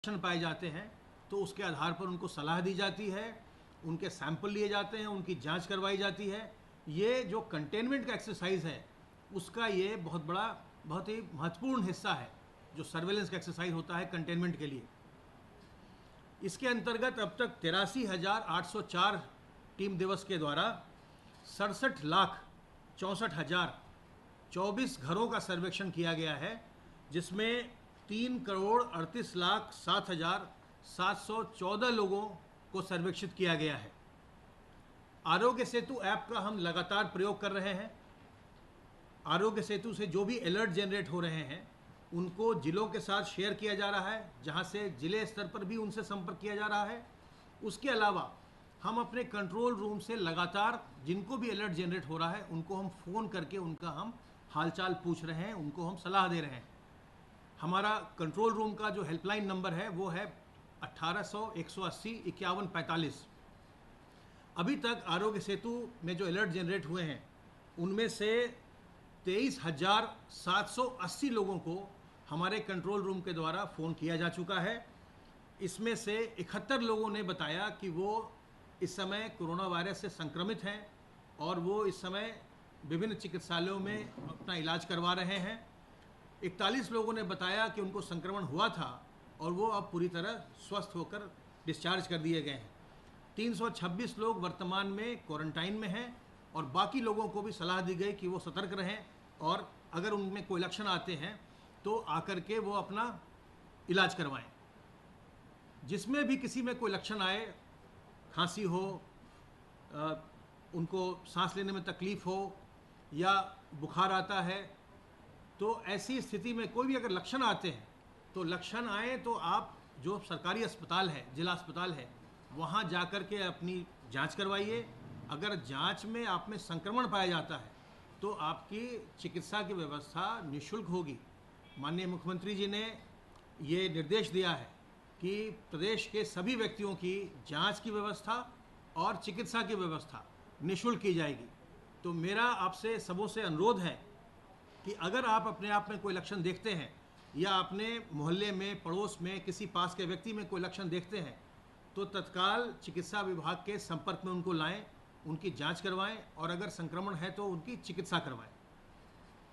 लक्षण पाए जाते हैं तो उसके आधार पर उनको सलाह दी जाती है, उनके सैंपल लिए जाते हैं, उनकी जांच करवाई जाती है। ये जो कंटेनमेंट का एक्सरसाइज है उसका ये बहुत ही महत्वपूर्ण हिस्सा है जो सर्वेलेंस का एक्सरसाइज होता है कंटेनमेंट के लिए। इसके अंतर्गत अब तक 83,804 टीम दिवस के द्वारा 67,64,024 घरों का सर्वेक्षण किया गया है, जिसमें 3,38,07,714 लोगों को सर्वेक्षित किया गया है। आरोग्य सेतु ऐप का हम लगातार प्रयोग कर रहे हैं। आरोग्य सेतु से जो भी अलर्ट जनरेट हो रहे हैं उनको जिलों के साथ शेयर किया जा रहा है, जहां से जिले स्तर पर भी उनसे संपर्क किया जा रहा है। उसके अलावा हम अपने कंट्रोल रूम से लगातार जिनको भी अलर्ट जनरेट हो रहा है उनको हम फ़ोन करके उनका हम हालचाल पूछ रहे हैं, उनको हम सलाह दे रहे हैं। हमारा कंट्रोल रूम का जो हेल्पलाइन नंबर है वो है 1800-180-5145। अभी तक आरोग्य सेतु में जो अलर्ट जनरेट हुए हैं उनमें से 23,780 लोगों को हमारे कंट्रोल रूम के द्वारा फ़ोन किया जा चुका है। इसमें से 71 लोगों ने बताया कि वो इस समय कोरोना वायरस से संक्रमित हैं और वो इस समय विभिन्न चिकित्सालयों में अपना इलाज करवा रहे हैं। 41 लोगों ने बताया कि उनको संक्रमण हुआ था और वो अब पूरी तरह स्वस्थ होकर डिस्चार्ज कर दिए गए हैं। 326 लोग वर्तमान में क्वारंटाइन में हैं और बाकी लोगों को भी सलाह दी गई कि वो सतर्क रहें और अगर उनमें कोई लक्षण आते हैं तो आकर के वो अपना इलाज करवाएं। जिसमें भी किसी में कोई लक्षण आए, खांसी हो, उनको सांस लेने में तकलीफ़ हो या बुखार आता है, तो ऐसी स्थिति में कोई भी अगर लक्षण आते हैं तो लक्षण आए तो आप जो सरकारी अस्पताल है, जिला अस्पताल है, वहाँ जाकर के अपनी जांच करवाइए। अगर जांच में आप में संक्रमण पाया जाता है तो आपकी चिकित्सा की व्यवस्था निःशुल्क होगी। माननीय मुख्यमंत्री जी ने ये निर्देश दिया है कि प्रदेश के सभी व्यक्तियों की जांच की व्यवस्था और चिकित्सा की व्यवस्था निःशुल्क की जाएगी। तो मेरा आपसे सबों से अनुरोध है कि अगर आप अपने आप में कोई लक्षण देखते हैं या अपने मोहल्ले में, पड़ोस में, किसी पास के व्यक्ति में कोई लक्षण देखते हैं तो तत्काल चिकित्सा विभाग के संपर्क में उनको लाएं, उनकी जांच करवाएं और अगर संक्रमण है तो उनकी चिकित्सा करवाएं।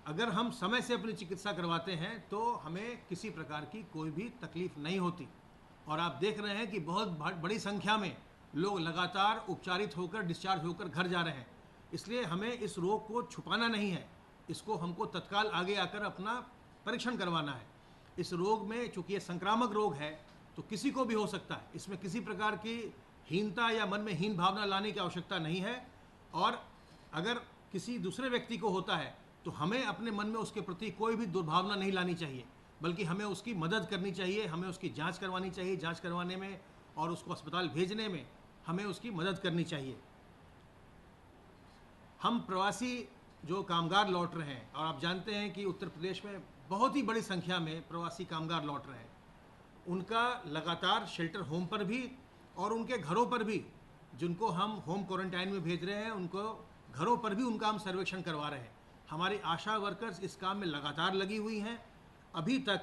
अगर हम समय से अपनी चिकित्सा करवाते हैं तो हमें किसी प्रकार की कोई भी तकलीफ नहीं होती। और आप देख रहे हैं कि बहुत बड़ी संख्या में लोग लगातार उपचारित होकर, डिस्चार्ज होकर घर जा रहे हैं। इसलिए हमें इस रोग को छुपाना नहीं है, इसको हमको तत्काल आगे आकर अपना परीक्षण करवाना है। इस रोग में, चूँकि ये संक्रामक रोग है, तो किसी को भी हो सकता है। इसमें किसी प्रकार की हीनता या मन में हीन भावना लाने की आवश्यकता नहीं है। और अगर किसी दूसरे व्यक्ति को होता है तो हमें अपने मन में उसके प्रति कोई भी दुर्भावना नहीं लानी चाहिए, बल्कि हमें उसकी मदद करनी चाहिए, हमें उसकी जांच करवानी चाहिए। जांच करवाने में और उसको अस्पताल भेजने में हमें उसकी मदद करनी चाहिए। हम प्रवासी जो कामगार लौट रहे हैं, और आप जानते हैं कि उत्तर प्रदेश में बहुत ही बड़ी संख्या में प्रवासी कामगार लौट रहे हैं, उनका लगातार शेल्टर होम पर भी और उनके घरों पर भी, जिनको हम होम क्वारंटाइन में भेज रहे हैं, उनको घरों पर भी उनका हम सर्वेक्षण करवा रहे हैं। हमारी आशा वर्कर्स इस काम में लगातार लगी हुई हैं। अभी तक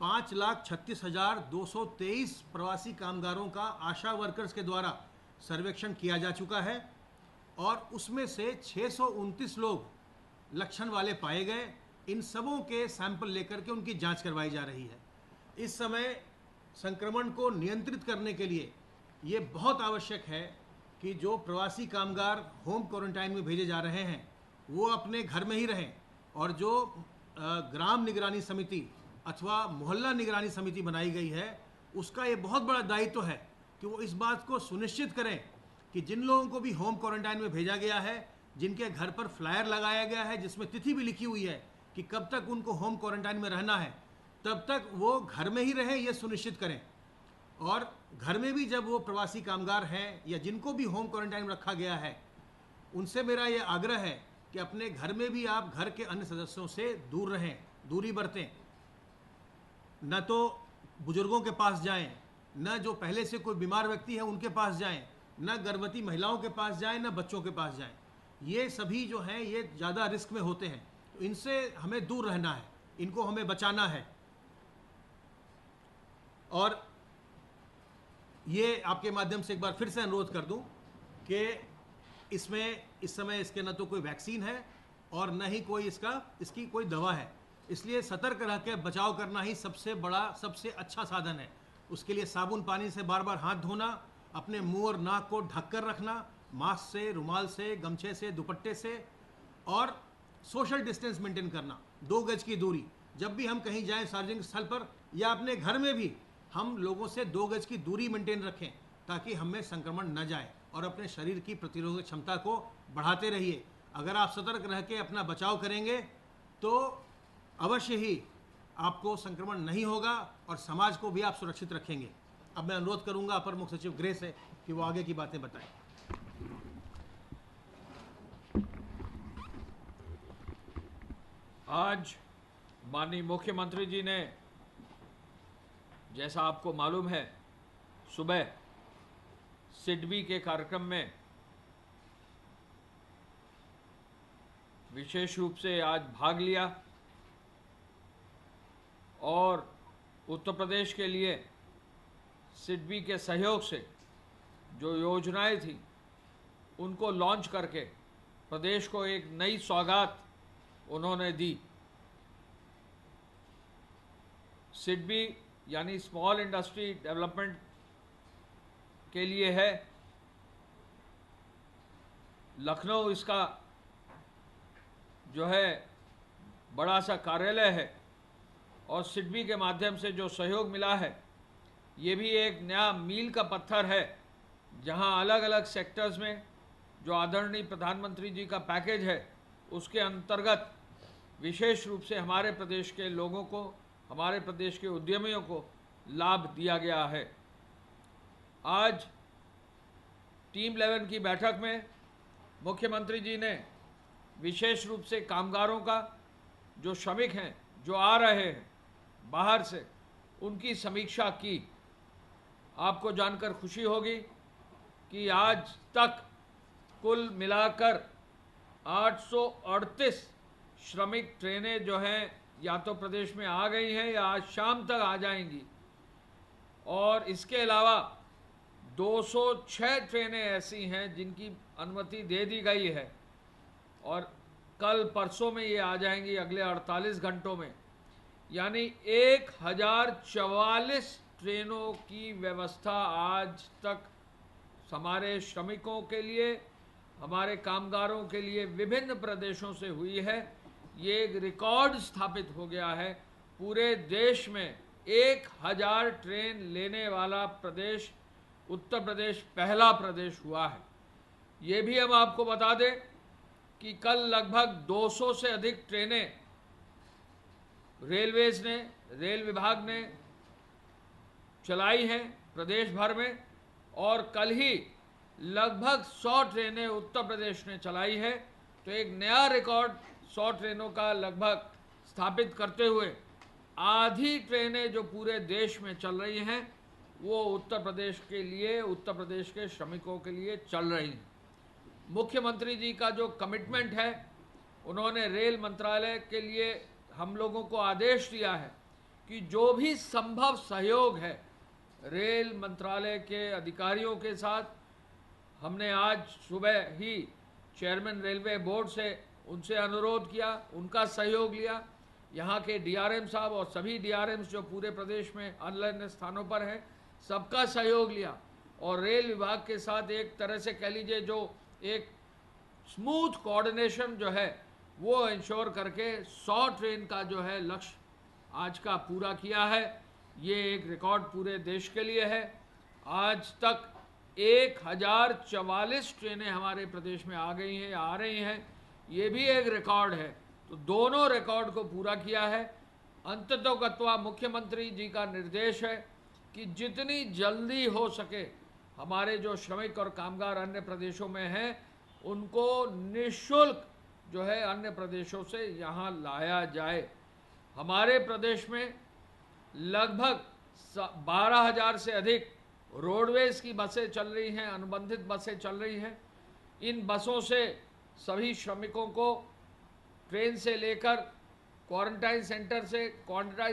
5,36,223 प्रवासी कामगारों का आशा वर्कर्स के द्वारा सर्वेक्षण किया जा चुका है और उसमें से 629 लोग लक्षण वाले पाए गए। इन सबों के सैंपल लेकर के उनकी जांच करवाई जा रही है। इस समय संक्रमण को नियंत्रित करने के लिए ये बहुत आवश्यक है कि जो प्रवासी कामगार होम क्वारंटाइन में भेजे जा रहे हैं वो अपने घर में ही रहें, और जो ग्राम निगरानी समिति अथवा मोहल्ला निगरानी समिति बनाई गई है उसका ये बहुत बड़ा दायित्व है कि वो इस बात को सुनिश्चित करें कि जिन लोगों को भी होम क्वारंटाइन में भेजा गया है, जिनके घर पर फ्लायर लगाया गया है जिसमें तिथि भी लिखी हुई है कि कब तक उनको होम क्वारंटाइन में रहना है, तब तक वो घर में ही रहें, ये सुनिश्चित करें। और घर में भी जब वो प्रवासी कामगार हैं या जिनको भी होम क्वारंटाइन में रखा गया है, उनसे मेरा ये आग्रह है कि अपने घर में भी आप घर के अन्य सदस्यों से दूर रहें, दूरी बरतें। न तो बुजुर्गों के पास जाएं, न जो पहले से कोई बीमार व्यक्ति है उनके पास जाएं, न गर्भवती महिलाओं के पास जाएं, न बच्चों के पास जाएं। ये सभी जो हैं ये ज़्यादा रिस्क में होते हैं, तो इनसे हमें दूर रहना है, इनको हमें बचाना है। और ये आपके माध्यम से एक बार फिर से अनुरोध कर दूं कि इसमें इस समय इसके न तो कोई वैक्सीन है और न ही कोई इसकी कोई दवा है, इसलिए सतर्क रह के बचाव करना ही सबसे बड़ा, सबसे अच्छा साधन है। उसके लिए साबुन पानी से बार बार हाथ धोना, अपने मुंह और नाक को ढक कर रखना, मास्क से, रुमाल से, गमछे से, दुपट्टे से, और सोशल डिस्टेंस मेंटेन करना, 2 गज की दूरी। जब भी हम कहीं जाएं सार्वजनिक स्थल पर या अपने घर में भी, हम लोगों से 2 गज की दूरी मेंटेन रखें ताकि हमें संक्रमण न जाए, और अपने शरीर की प्रतिरोधक क्षमता को बढ़ाते रहिए। अगर आप सतर्क रह के अपना बचाव करेंगे तो अवश्य ही आपको संक्रमण नहीं होगा और समाज को भी आप सुरक्षित रखेंगे। अब मैं अनुरोध करूंगा अपर मुख्य सचिव गृह से कि वो आगे की बातें बताएं। आज माननीय मुख्यमंत्री जी ने, जैसा आपको मालूम है, सुबह सिडबी के कार्यक्रम में विशेष रूप से आज भाग लिया और उत्तर प्रदेश के लिए सिडबी के सहयोग से जो योजनाएं थी उनको लॉन्च करके प्रदेश को एक नई सौगात उन्होंने दी। सिडबी यानी स्मॉल इंडस्ट्री डेवलपमेंट के लिए है। लखनऊ इसका जो है बड़ा सा कार्यालय है और सिडबी के माध्यम से जो सहयोग मिला है ये भी एक नया मील का पत्थर है, जहां अलग अलग सेक्टर्स में जो आदरणीय प्रधानमंत्री जी का पैकेज है उसके अंतर्गत विशेष रूप से हमारे प्रदेश के लोगों को, हमारे प्रदेश के उद्यमियों को लाभ दिया गया है। आज टीम 11 की बैठक में मुख्यमंत्री जी ने विशेष रूप से कामगारों का, जो श्रमिक हैं, जो आ रहे हैं बाहर से, उनकी समीक्षा की। आपको जानकर खुशी होगी कि आज तक कुल मिलाकर 838 श्रमिक ट्रेनें जो हैं या तो प्रदेश में आ गई हैं या आज शाम तक आ जाएंगी, और इसके अलावा 206 ट्रेनें ऐसी हैं जिनकी अनुमति दे दी गई है और कल परसों में ये आ जाएंगी, अगले 48 घंटों में। यानी 1044 ट्रेनों की व्यवस्था आज तक हमारे श्रमिकों के लिए, हमारे कामगारों के लिए विभिन्न प्रदेशों से हुई है। ये एक रिकॉर्ड स्थापित हो गया है। पूरे देश में 1000 ट्रेन लेने वाला प्रदेश उत्तर प्रदेश पहला प्रदेश हुआ है। ये भी हम आपको बता दें कि कल लगभग 200 से अधिक ट्रेनें रेलवेज ने, रेल विभाग ने चलाई हैं प्रदेश भर में, और कल ही लगभग 100 ट्रेनें उत्तर प्रदेश ने चलाई है। तो एक नया रिकॉर्ड 100 ट्रेनों का लगभग स्थापित करते हुए आधी ट्रेनें जो पूरे देश में चल रही हैं वो उत्तर प्रदेश के लिए, उत्तर प्रदेश के श्रमिकों के लिए चल रही हैं। मुख्यमंत्री जी का जो कमिटमेंट है, उन्होंने रेल मंत्रालय के लिए हम लोगों को आदेश दिया है कि जो भी संभव सहयोग है रेल मंत्रालय के अधिकारियों के साथ, हमने आज सुबह ही चेयरमैन रेलवे बोर्ड से उनसे अनुरोध किया, उनका सहयोग लिया। यहाँ के डीआरएम साहब और सभी डीआरएम्स जो पूरे प्रदेश में अन्य स्थानों पर हैं, सबका सहयोग लिया और रेल विभाग के साथ एक तरह से कह लीजिए जो एक स्मूथ कोऑर्डिनेशन जो है वो इंश्योर करके 100 ट्रेन का जो है लक्ष्य आज का पूरा किया है। ये एक रिकॉर्ड पूरे देश के लिए है। आज तक 1044 ट्रेनें हमारे प्रदेश में आ गई हैं, आ रही हैं, ये भी एक रिकॉर्ड है। तो दोनों रिकॉर्ड को पूरा किया है। अंततोगत्वा मुख्यमंत्री जी का निर्देश है कि जितनी जल्दी हो सके हमारे जो श्रमिक और कामगार अन्य प्रदेशों में हैं उनको निःशुल्क जो है अन्य प्रदेशों से यहाँ लाया जाए। हमारे प्रदेश में लगभग 12,000 से अधिक रोडवेज की बसें चल रही हैं, अनुबंधित बसें चल रही हैं। इन बसों से सभी श्रमिकों को ट्रेन से लेकर क्वारंटाइन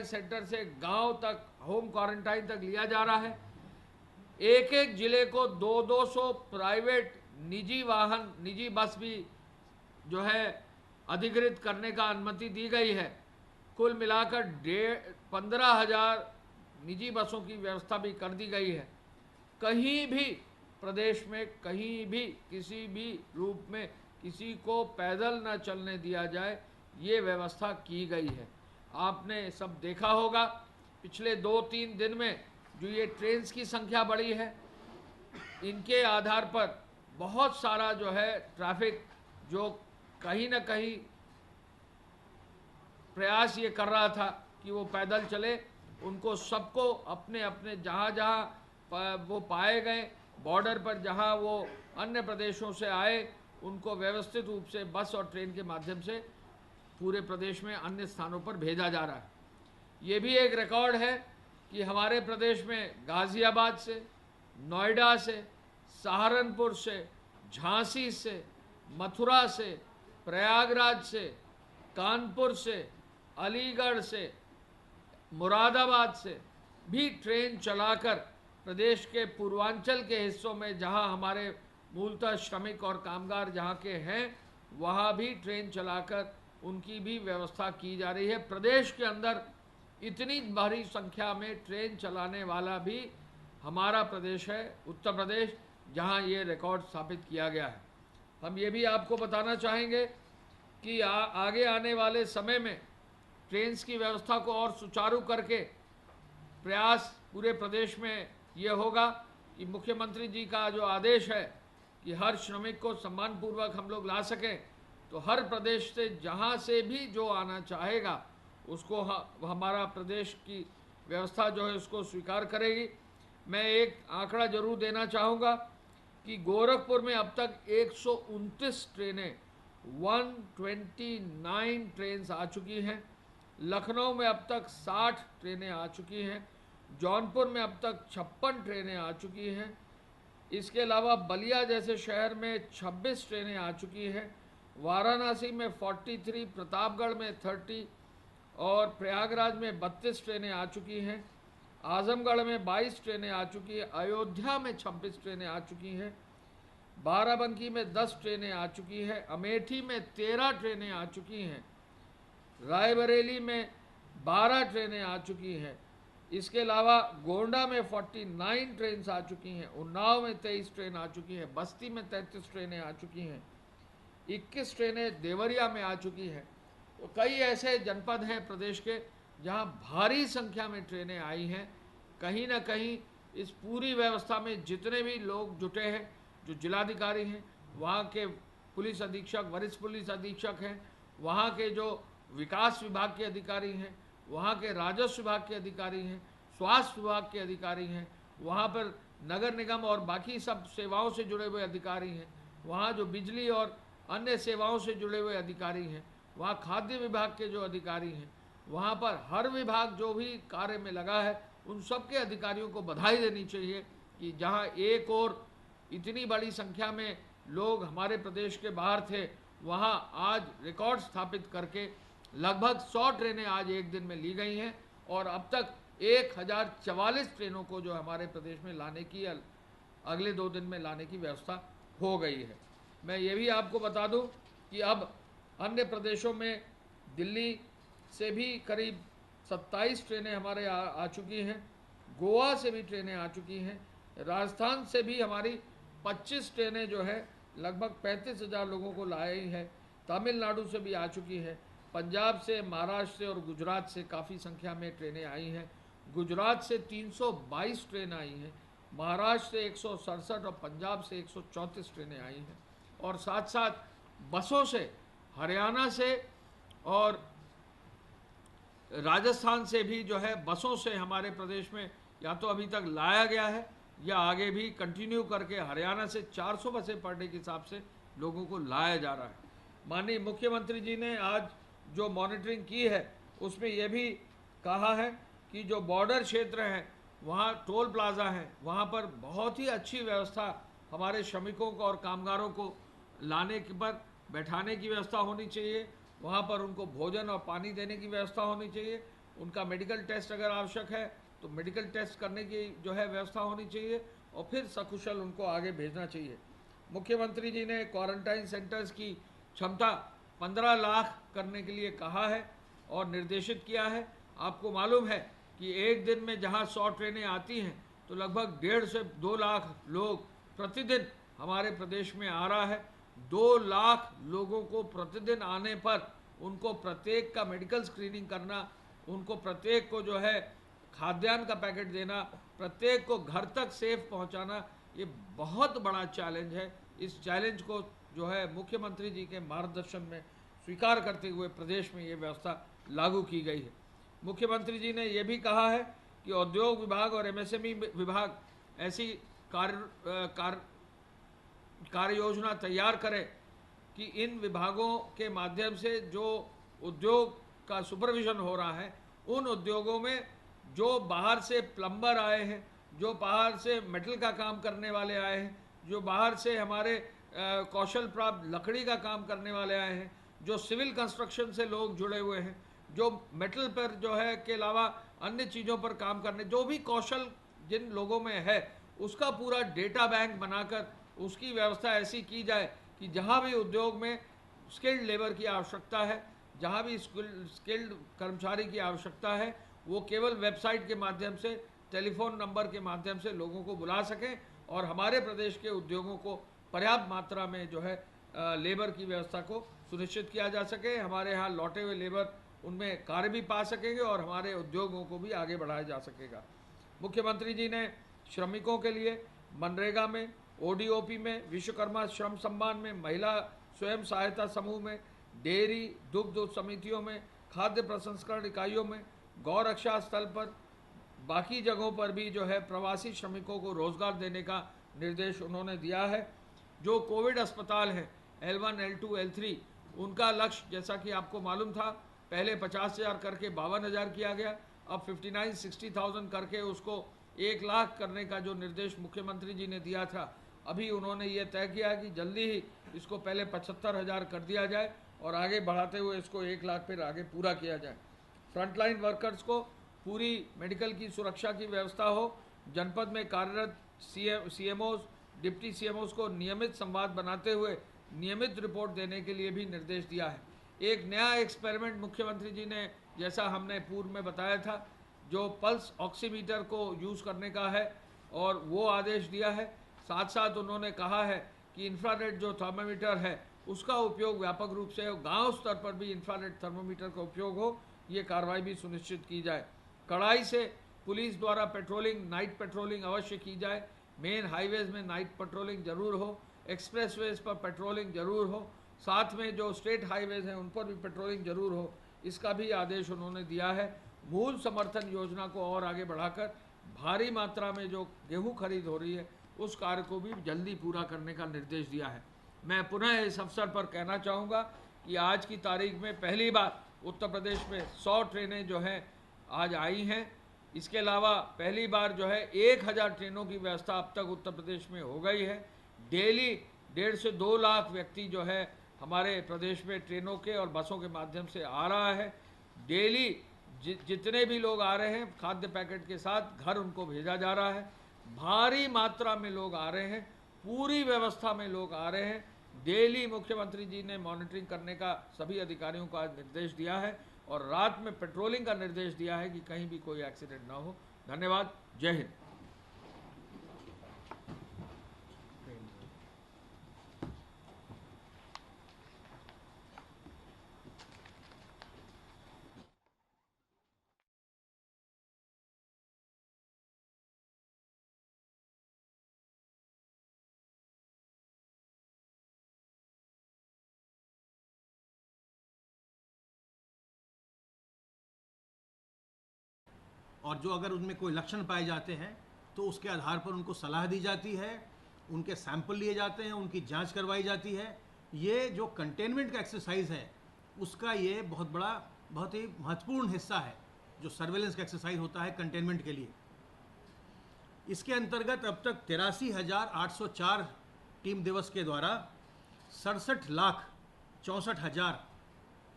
सेंटर से गांव तक, होम क्वारंटाइन तक लिया जा रहा है। एक एक जिले को 200 प्राइवेट निजी वाहन, निजी बस भी जो है अधिकृत करने का अनुमति दी गई है। कुल मिलाकर 15,000 निजी बसों की व्यवस्था भी कर दी गई है। कहीं भी प्रदेश में, कहीं भी, किसी भी रूप में किसी को पैदल न चलने दिया जाए, ये व्यवस्था की गई है। आपने सब देखा होगा पिछले 2-3 दिन में जो ये ट्रेन्स की संख्या बढ़ी है, इनके आधार पर बहुत सारा जो है ट्रैफिक जो कहीं ना कहीं प्रयास ये कर रहा था कि वो पैदल चले, उनको सबको अपने अपने जहाँ जहाँ वो पाए गए बॉर्डर पर, जहाँ वो अन्य प्रदेशों से आए, उनको व्यवस्थित रूप से बस और ट्रेन के माध्यम से पूरे प्रदेश में अन्य स्थानों पर भेजा जा रहा है। ये भी एक रिकॉर्ड है कि हमारे प्रदेश में गाज़ियाबाद से, नोएडा से, सहारनपुर से, झांसी से, मथुरा से, प्रयागराज से, कानपुर से, अलीगढ़ से, मुरादाबाद से भी ट्रेन चलाकर प्रदेश के पूर्वांचल के हिस्सों में, जहां हमारे मूलतः श्रमिक और कामगार जहां के हैं, वहां भी ट्रेन चलाकर उनकी भी व्यवस्था की जा रही है। प्रदेश के अंदर इतनी भारी संख्या में ट्रेन चलाने वाला भी हमारा प्रदेश है, उत्तर प्रदेश, जहां ये रिकॉर्ड स्थापित किया गया है। हम ये भी आपको बताना चाहेंगे कि आगे आने वाले समय में ट्रेन्स की व्यवस्था को और सुचारू करके प्रयास पूरे प्रदेश में ये होगा कि मुख्यमंत्री जी का जो आदेश है कि हर श्रमिक को सम्मानपूर्वक हम लोग ला सकें, तो हर प्रदेश से जहाँ से भी जो आना चाहेगा उसको हमारा प्रदेश की व्यवस्था जो है उसको स्वीकार करेगी। मैं एक आंकड़ा जरूर देना चाहूँगा कि गोरखपुर में अब तक 129 ट्रेनें, 129 ट्रेन्स आ चुकी हैं। लखनऊ में अब तक 60 ट्रेनें आ चुकी हैं। जौनपुर में अब तक 56 ट्रेनें आ चुकी हैं। इसके अलावा बलिया जैसे शहर में 26 ट्रेनें आ चुकी हैं। वाराणसी में 43, प्रतापगढ़ में 30 और प्रयागराज में 32 ट्रेनें आ चुकी हैं। आजमगढ़ में 22 ट्रेनें आ चुकी हैं। अयोध्या में 26 ट्रेनें आ चुकी हैं। बाराबंकी में 10 ट्रेनें आ चुकी हैं। अमेठी में 13 ट्रेनें आ चुकी हैं। रायबरेली में 12 ट्रेनें आ चुकी हैं। इसके अलावा गोंडा में 49 ट्रेन आ चुकी हैं। उन्नाव में 23 ट्रेन आ चुकी हैं। बस्ती में 33 ट्रेनें आ चुकी हैं। 21 ट्रेनें देवरिया में आ चुकी हैं। तो कई ऐसे जनपद हैं प्रदेश के जहां भारी संख्या में ट्रेनें आई हैं। कहीं ना कहीं इस पूरी व्यवस्था में जितने भी लोग जुटे हैं, जो जिलाधिकारी हैं, वहाँ के पुलिस अधीक्षक, वरिष्ठ पुलिस अधीक्षक हैं, वहाँ के जो विकास विभाग के अधिकारी हैं, वहाँ के राजस्व विभाग के अधिकारी हैं, स्वास्थ्य विभाग के अधिकारी हैं, वहाँ पर नगर निगम और बाकी सब सेवाओं से जुड़े हुए अधिकारी हैं, वहाँ जो बिजली और अन्य सेवाओं से जुड़े हुए अधिकारी हैं, वहाँ खाद्य विभाग के जो अधिकारी हैं, वहाँ पर हर विभाग जो भी कार्य में लगा है, उन सब के अधिकारियों को बधाई देनी चाहिए कि जहाँ एक और इतनी बड़ी संख्या में लोग हमारे प्रदेश के बाहर थे, वहाँ आज रिकॉर्ड स्थापित करके लगभग 100 ट्रेनें आज एक दिन में ली गई हैं और अब तक 1044 ट्रेनों को जो हमारे प्रदेश में लाने की, अगले 2 दिन में लाने की व्यवस्था हो गई है। मैं ये भी आपको बता दूं कि अब अन्य प्रदेशों में दिल्ली से भी करीब 27 ट्रेनें हमारे आ चुकी हैं। गोवा से भी ट्रेनें आ चुकी हैं। राजस्थान से भी हमारी 25 ट्रेनें जो है लगभग 35,000 लोगों को लाई है। तमिलनाडु से भी आ चुकी है। पंजाब से, महाराष्ट्र से और गुजरात से काफ़ी संख्या में ट्रेनें आई हैं। गुजरात से 322 ट्रेन आई हैं, महाराष्ट्र से 167 और पंजाब से 134 ट्रेनें आई हैं। और साथ साथ बसों से हरियाणा से और राजस्थान से भी जो है बसों से हमारे प्रदेश में या तो अभी तक लाया गया है या आगे भी कंटिन्यू करके हरियाणा से 400 बसें पर डे के हिसाब से लोगों को लाया जा रहा है। माननीय मुख्यमंत्री जी ने आज जो मॉनिटरिंग की है उसमें यह भी कहा है कि जो बॉर्डर क्षेत्र हैं वहाँ टोल प्लाजा हैं, वहाँ पर बहुत ही अच्छी व्यवस्था हमारे श्रमिकों को और कामगारों को लाने के पर बैठाने की व्यवस्था होनी चाहिए वहाँ पर उनको भोजन और पानी देने की व्यवस्था होनी चाहिए। उनका मेडिकल टेस्ट अगर आवश्यक है तो मेडिकल टेस्ट करने की जो है व्यवस्था होनी चाहिए और फिर सकुशल उनको आगे भेजना चाहिए। मुख्यमंत्री जी ने क्वारंटाइन सेंटर्स की क्षमता 15 लाख करने के लिए कहा है और निर्देशित किया है। आपको मालूम है कि एक दिन में जहां 100 ट्रेनें आती हैं तो लगभग 1.5 से 2 लाख लोग प्रतिदिन हमारे प्रदेश में आ रहा है। 2 लाख लोगों को प्रतिदिन आने पर उनको प्रत्येक का मेडिकल स्क्रीनिंग करना, उनको प्रत्येक को जो है खाद्यान्न का पैकेट देना, प्रत्येक को घर तक सेफ पहुंचाना, ये बहुत बड़ा चैलेंज है। इस चैलेंज को जो है मुख्यमंत्री जी के मार्गदर्शन में स्वीकार करते हुए प्रदेश में ये व्यवस्था लागू की गई है। मुख्यमंत्री जी ने ये भी कहा है कि उद्योग विभाग और एमएसएमई विभाग ऐसी कार्य योजना तैयार करें कि इन विभागों के माध्यम से जो उद्योग का सुपरविजन हो रहा है, उन उद्योगों में जो बाहर से प्लम्बर आए हैं, जो बाहर से मेटल का काम करने वाले आए हैं, जो बाहर से हमारे कौशल प्राप्त लकड़ी का काम करने वाले आए हैं, जो सिविल कंस्ट्रक्शन से लोग जुड़े हुए हैं, जो मेटल पर जो है के अलावा अन्य चीज़ों पर काम करने, जो भी कौशल जिन लोगों में है, उसका पूरा डेटा बैंक बनाकर उसकी व्यवस्था ऐसी की जाए कि जहाँ भी उद्योग में स्किल्ड लेबर की आवश्यकता है, जहाँ भी स्किल्ड कर्मचारी की आवश्यकता है, वो केवल वेबसाइट के माध्यम से, टेलीफोन नंबर के माध्यम से लोगों को बुला सकें और हमारे प्रदेश के उद्योगों को पर्याप्त मात्रा में जो है लेबर की व्यवस्था को सुनिश्चित किया जा सके। हमारे यहाँ लौटे हुए लेबर उनमें कार्य भी पा सकेंगे और हमारे उद्योगों को भी आगे बढ़ाया जा सकेगा। मुख्यमंत्री जी ने श्रमिकों के लिए मनरेगा में, ओडीओपी में, विश्वकर्मा श्रम सम्मान में, महिला स्वयं सहायता समूह में, डेयरी दुग्ध समितियों में, खाद्य प्रसंस्करण इकाइयों में, गौ रक्षा स्थल पर, बाकी जगहों पर भी जो है प्रवासी श्रमिकों को रोजगार देने का निर्देश उन्होंने दिया है। जो कोविड अस्पताल है L1, L2, L3, उनका लक्ष्य जैसा कि आपको मालूम था, पहले 50,000 करके 52,000 किया गया, अब 59-60,000 करके उसको 1 लाख करने का जो निर्देश मुख्यमंत्री जी ने दिया था, अभी उन्होंने ये तय किया कि जल्दी ही इसको पहले 75,000 कर दिया जाए और आगे बढ़ाते हुए इसको 1 लाख फिर आगे पूरा किया जाए। फ्रंटलाइन वर्कर्स को पूरी मेडिकल की सुरक्षा की व्यवस्था हो। जनपद में कार्यरत CMOs, डिप्टी CMOs को नियमित संवाद बनाते हुए नियमित रिपोर्ट देने के लिए भी निर्देश दिया है। एक नया एक्सपेरिमेंट मुख्यमंत्री जी ने, जैसा हमने पूर्व में बताया था, जो पल्स ऑक्सीमीटर को यूज़ करने का है और वो आदेश दिया है। साथ साथ उन्होंने कहा है कि इंफ्रारेड जो थर्मामीटर है उसका उपयोग व्यापक रूप से हो, गांव स्तर पर भी इंफ्रारेड थर्मामीटर का उपयोग हो, ये कार्रवाई भी सुनिश्चित की जाए। कड़ाई से पुलिस द्वारा पेट्रोलिंग, नाइट पेट्रोलिंग अवश्य की जाए। मेन हाईवेज में नाइट पेट्रोलिंग जरूर हो, एक्सप्रेसवेज पर पेट्रोलिंग जरूर हो, साथ में जो स्टेट हाईवेज हैं उन पर भी पेट्रोलिंग जरूर हो, इसका भी आदेश उन्होंने दिया है। मूल समर्थन योजना को और आगे बढ़ाकर भारी मात्रा में जो गेहूं खरीद हो रही है उस कार्य को भी जल्दी पूरा करने का निर्देश दिया है। मैं पुनः इस अवसर पर कहना चाहूँगा कि आज की तारीख में पहली बार उत्तर प्रदेश में 100 ट्रेनें जो हैं आज आई हैं। इसके अलावा पहली बार जो है 1000 ट्रेनों की व्यवस्था अब तक उत्तर प्रदेश में हो गई है। डेली 1.5 से 2 लाख व्यक्ति जो है हमारे प्रदेश में ट्रेनों के और बसों के माध्यम से आ रहा है। डेली जितने भी लोग आ रहे हैं खाद्य पैकेट के साथ घर उनको भेजा जा रहा है। भारी मात्रा में लोग आ रहे हैं, पूरी व्यवस्था में लोग आ रहे हैं। डेली मुख्यमंत्री जी ने मॉनिटरिंग करने का सभी अधिकारियों को आज निर्देश दिया है और रात में पेट्रोलिंग का निर्देश दिया है कि कहीं भी कोई एक्सीडेंट ना हो। धन्यवाद। जय हिंद। और जो अगर उनमें कोई लक्षण पाए जाते हैं तो उसके आधार पर उनको सलाह दी जाती है, उनके सैंपल लिए जाते हैं, उनकी जांच करवाई जाती है। ये जो कंटेनमेंट का एक्सरसाइज है उसका ये बहुत ही महत्वपूर्ण हिस्सा है जो सर्वेलेंस का एक्सरसाइज होता है कंटेनमेंट के लिए। इसके अंतर्गत अब तक 83,804 टीम दिवस के द्वारा 67,64,000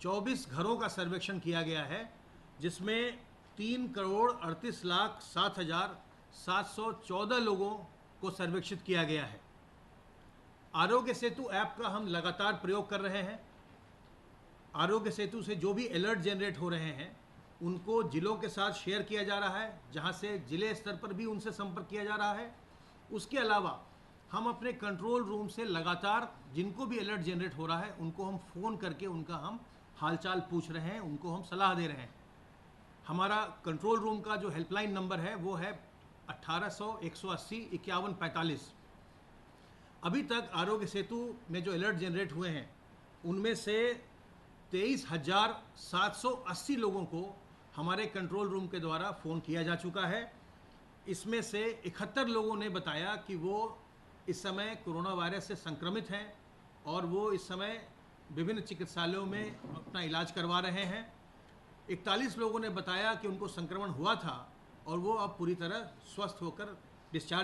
24 घरों का सर्वेक्षण किया गया है, जिसमें 3,38,07,714 लोगों को सर्वेक्षित किया गया है। आरोग्य सेतु ऐप का हम लगातार प्रयोग कर रहे हैं। आरोग्य सेतु से जो भी अलर्ट जनरेट हो रहे हैं उनको जिलों के साथ शेयर किया जा रहा है, जहां से जिले स्तर पर भी उनसे संपर्क किया जा रहा है। उसके अलावा हम अपने कंट्रोल रूम से लगातार जिनको भी अलर्ट जनरेट हो रहा है उनको हम फ़ोन करके उनका हम हालचाल पूछ रहे हैं, उनको हम सलाह दे रहे हैं। हमारा कंट्रोल रूम का जो हेल्पलाइन नंबर है वो है 1800-180-5145। अभी तक आरोग्य सेतु में जो अलर्ट जनरेट हुए हैं उनमें से 23,780 लोगों को हमारे कंट्रोल रूम के द्वारा फ़ोन किया जा चुका है। इसमें से 71 लोगों ने बताया कि वो इस समय कोरोना वायरस से संक्रमित हैं और वो इस समय विभिन्न चिकित्सालयों में अपना इलाज करवा रहे हैं। 41 लोगों ने बताया कि उनको संक्रमण हुआ था और वो अब पूरी तरह स्वस्थ होकर डिस्चार्ज